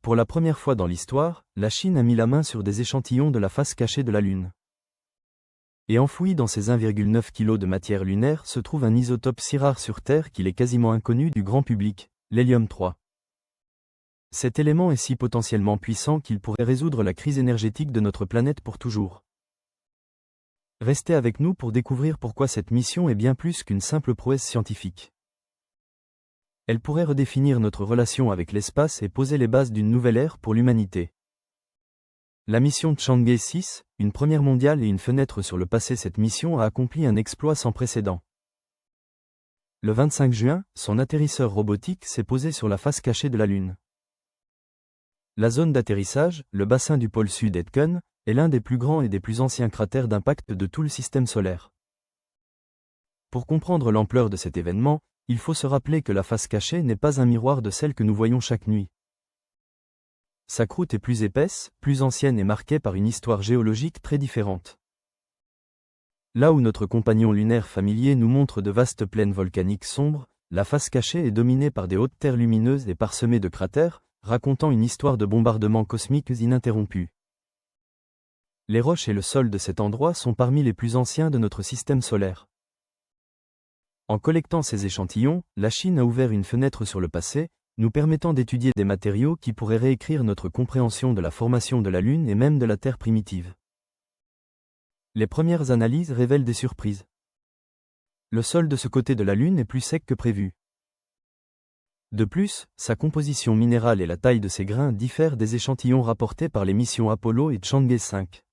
Pour la première fois dans l'histoire, la Chine a mis la main sur des échantillons de la face cachée de la Lune. Et enfoui dans ces 1,9 kg de matière lunaire se trouve un isotope si rare sur Terre qu'il est quasiment inconnu du grand public, l'hélium-3. Cet élément est si potentiellement puissant qu'il pourrait résoudre la crise énergétique de notre planète pour toujours. Restez avec nous pour découvrir pourquoi cette mission est bien plus qu'une simple prouesse scientifique. Elle pourrait redéfinir notre relation avec l'espace et poser les bases d'une nouvelle ère pour l'humanité. La mission Chang'e 6, une première mondiale et une fenêtre sur le passé. Cette mission a accompli un exploit sans précédent. Le 25 juin, son atterrisseur robotique s'est posé sur la face cachée de la Lune. La zone d'atterrissage, le bassin du pôle sud Aitken, est l'un des plus grands et des plus anciens cratères d'impact de tout le système solaire. Pour comprendre l'ampleur de cet événement, il faut se rappeler que la face cachée n'est pas un miroir de celle que nous voyons chaque nuit. Sa croûte est plus épaisse, plus ancienne et marquée par une histoire géologique très différente. Là où notre compagnon lunaire familier nous montre de vastes plaines volcaniques sombres, la face cachée est dominée par des hautes terres lumineuses et parsemées de cratères, racontant une histoire de bombardements cosmiques ininterrompus. Les roches et le sol de cet endroit sont parmi les plus anciens de notre système solaire. En collectant ces échantillons, la Chine a ouvert une fenêtre sur le passé, nous permettant d'étudier des matériaux qui pourraient réécrire notre compréhension de la formation de la Lune et même de la Terre primitive. Les premières analyses révèlent des surprises. Le sol de ce côté de la Lune est plus sec que prévu. De plus, sa composition minérale et la taille de ses grains diffèrent des échantillons rapportés par les missions Apollo et Chang'e 5.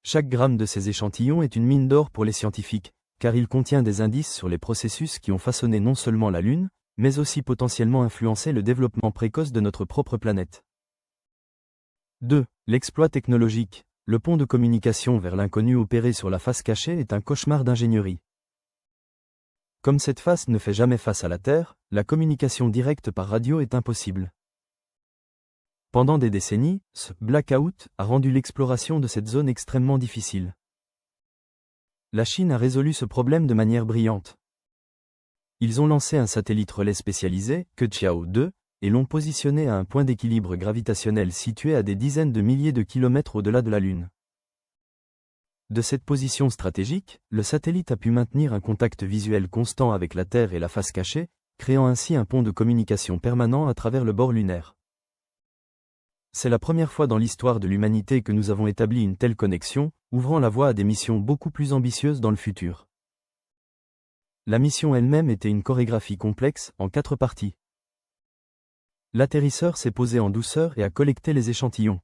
Chaque gramme de ces échantillons est une mine d'or pour les scientifiques, car il contient des indices sur les processus qui ont façonné non seulement la Lune, mais aussi potentiellement influencé le développement précoce de notre propre planète. 2. L'exploit technologique. Le pont de communication vers l'inconnu opéré sur la face cachée est un cauchemar d'ingénierie. Comme cette face ne fait jamais face à la Terre, la communication directe par radio est impossible. Pendant des décennies, ce blackout a rendu l'exploration de cette zone extrêmement difficile. La Chine a résolu ce problème de manière brillante. Ils ont lancé un satellite relais spécialisé, Keqiao-2, et l'ont positionné à un point d'équilibre gravitationnel situé à des dizaines de milliers de kilomètres au-delà de la Lune. De cette position stratégique, le satellite a pu maintenir un contact visuel constant avec la Terre et la face cachée, créant ainsi un pont de communication permanent à travers le bord lunaire. C'est la première fois dans l'histoire de l'humanité que nous avons établi une telle connexion, ouvrant la voie à des missions beaucoup plus ambitieuses dans le futur. La mission elle-même était une chorégraphie complexe, en 4 parties. L'atterrisseur s'est posé en douceur et a collecté les échantillons.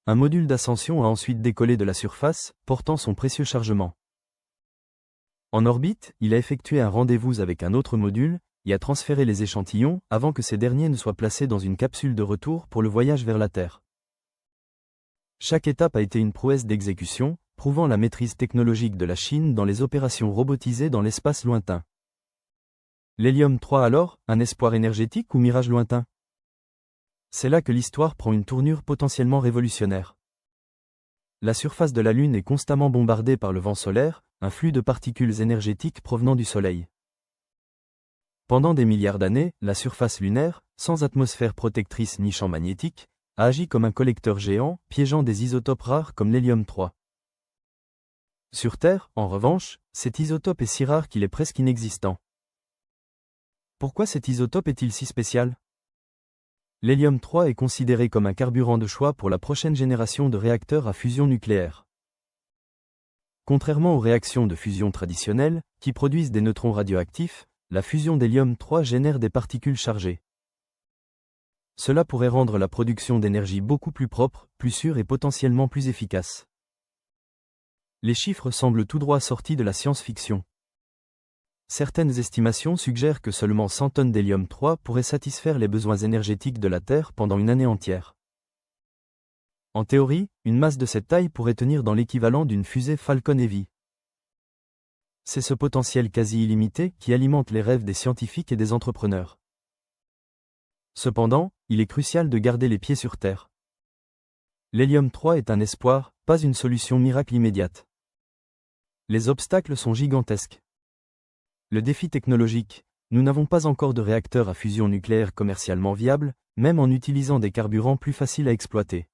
Un module d'ascension a ensuite décollé de la surface, portant son précieux chargement. En orbite, il a effectué un rendez-vous avec un autre module, et a transféré les échantillons avant que ces derniers ne soient placés dans une capsule de retour pour le voyage vers la Terre. Chaque étape a été une prouesse d'exécution, prouvant la maîtrise technologique de la Chine dans les opérations robotisées dans l'espace lointain. L'hélium-3 alors, un espoir énergétique ou mirage lointain? C'est là que l'histoire prend une tournure potentiellement révolutionnaire. La surface de la Lune est constamment bombardée par le vent solaire, un flux de particules énergétiques provenant du Soleil. Pendant des milliards d'années, la surface lunaire, sans atmosphère protectrice ni champ magnétique, a agi comme un collecteur géant, piégeant des isotopes rares comme l'hélium-3. Sur Terre, en revanche, cet isotope est si rare qu'il est presque inexistant. Pourquoi cet isotope est-il si spécial? L'hélium-3 est considéré comme un carburant de choix pour la prochaine génération de réacteurs à fusion nucléaire. Contrairement aux réactions de fusion traditionnelles, qui produisent des neutrons radioactifs, la fusion d'hélium-3 génère des particules chargées. Cela pourrait rendre la production d'énergie beaucoup plus propre, plus sûre et potentiellement plus efficace. Les chiffres semblent tout droit sortis de la science-fiction. Certaines estimations suggèrent que seulement 100 tonnes d'hélium-3 pourraient satisfaire les besoins énergétiques de la Terre pendant une année entière. En théorie, une masse de cette taille pourrait tenir dans l'équivalent d'une fusée Falcon Heavy. C'est ce potentiel quasi illimité qui alimente les rêves des scientifiques et des entrepreneurs. Cependant, il est crucial de garder les pieds sur terre. L'hélium-3 est un espoir, pas une solution miracle immédiate. Les obstacles sont gigantesques. Le défi technologique, nous n'avons pas encore de réacteur à fusion nucléaire commercialement viable, même en utilisant des carburants plus faciles à exploiter.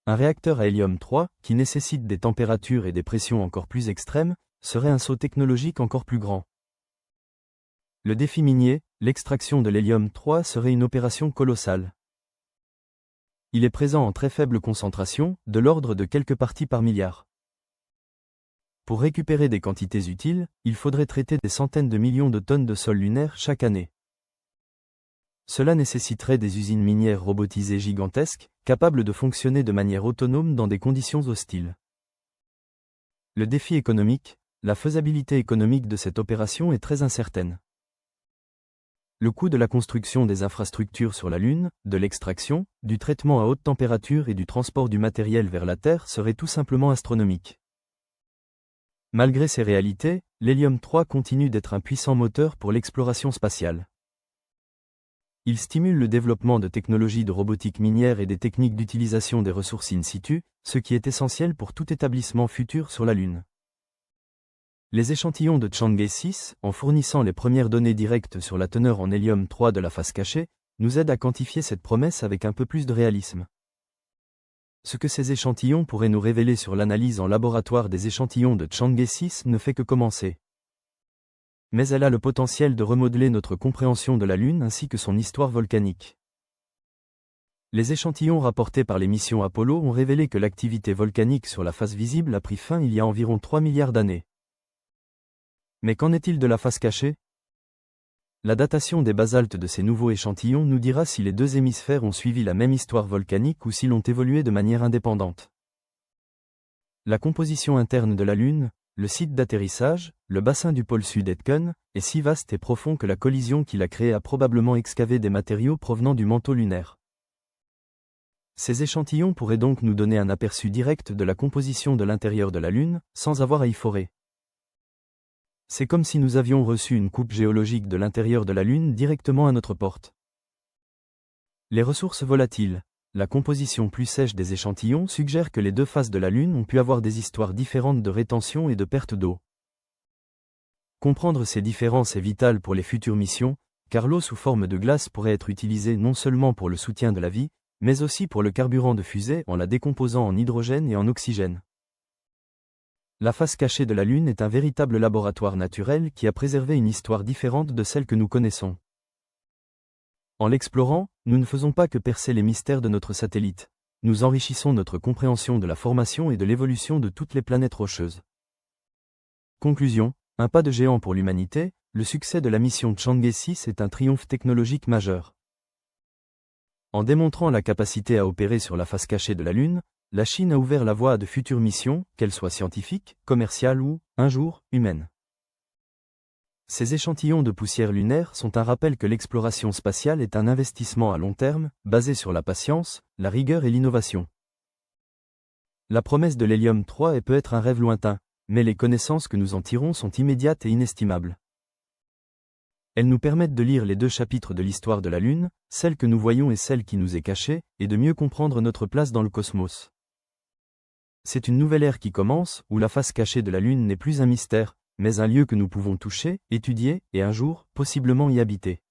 Un réacteur à hélium 3, qui nécessite des températures et des pressions encore plus extrêmes, serait un saut technologique encore plus grand. Le défi minier, l'extraction de l'hélium 3 serait une opération colossale. Il est présent en très faible concentration, de l'ordre de quelques parties par milliard. Pour récupérer des quantités utiles, il faudrait traiter des centaines de millions de tonnes de sol lunaire chaque année. Cela nécessiterait des usines minières robotisées gigantesques, capables de fonctionner de manière autonome dans des conditions hostiles. Le défi économique, la faisabilité économique de cette opération est très incertaine. Le coût de la construction des infrastructures sur la Lune, de l'extraction, du traitement à haute température et du transport du matériel vers la Terre serait tout simplement astronomique. Malgré ces réalités, l'hélium 3 continue d'être un puissant moteur pour l'exploration spatiale. Il stimule le développement de technologies de robotique minière et des techniques d'utilisation des ressources in situ, ce qui est essentiel pour tout établissement futur sur la Lune. Les échantillons de Chang'e 6, en fournissant les premières données directes sur la teneur en hélium 3 de la face cachée, nous aident à quantifier cette promesse avec un peu plus de réalisme. Ce que ces échantillons pourraient nous révéler sur l'analyse en laboratoire des échantillons de Chang'e 6 ne fait que commencer. Mais elle a le potentiel de remodeler notre compréhension de la Lune ainsi que son histoire volcanique. Les échantillons rapportés par les missions Apollo ont révélé que l'activité volcanique sur la face visible a pris fin il y a environ 3 milliards d'années. Mais qu'en est-il de la face cachée ? La datation des basaltes de ces nouveaux échantillons nous dira si les deux hémisphères ont suivi la même histoire volcanique ou s'ils ont évolué de manière indépendante. La composition interne de la Lune, le site d'atterrissage, le bassin du pôle sud Aitken, est si vaste et profond que la collision qui l'a créé a probablement excavé des matériaux provenant du manteau lunaire. Ces échantillons pourraient donc nous donner un aperçu direct de la composition de l'intérieur de la Lune, sans avoir à y forer. C'est comme si nous avions reçu une coupe géologique de l'intérieur de la Lune directement à notre porte. Les ressources volatiles, la composition plus sèche des échantillons suggère que les deux faces de la Lune ont pu avoir des histoires différentes de rétention et de perte d'eau. Comprendre ces différences est vital pour les futures missions, car l'eau sous forme de glace pourrait être utilisée non seulement pour le soutien de la vie, mais aussi pour le carburant de fusée en la décomposant en hydrogène et en oxygène. La face cachée de la Lune est un véritable laboratoire naturel qui a préservé une histoire différente de celle que nous connaissons. En l'explorant, nous ne faisons pas que percer les mystères de notre satellite, nous enrichissons notre compréhension de la formation et de l'évolution de toutes les planètes rocheuses. Conclusion, un pas de géant pour l'humanité, le succès de la mission Chang'e 6 est un triomphe technologique majeur. En démontrant la capacité à opérer sur la face cachée de la Lune, la Chine a ouvert la voie à de futures missions, qu'elles soient scientifiques, commerciales ou, un jour, humaines. Ces échantillons de poussière lunaire sont un rappel que l'exploration spatiale est un investissement à long terme, basé sur la patience, la rigueur et l'innovation. La promesse de l'hélium 3 peut être un rêve lointain, mais les connaissances que nous en tirons sont immédiates et inestimables. Elles nous permettent de lire les deux chapitres de l'histoire de la Lune, celle que nous voyons et celle qui nous est cachée, et de mieux comprendre notre place dans le cosmos. C'est une nouvelle ère qui commence, où la face cachée de la Lune n'est plus un mystère, mais un lieu que nous pouvons toucher, étudier, et un jour, possiblement y habiter.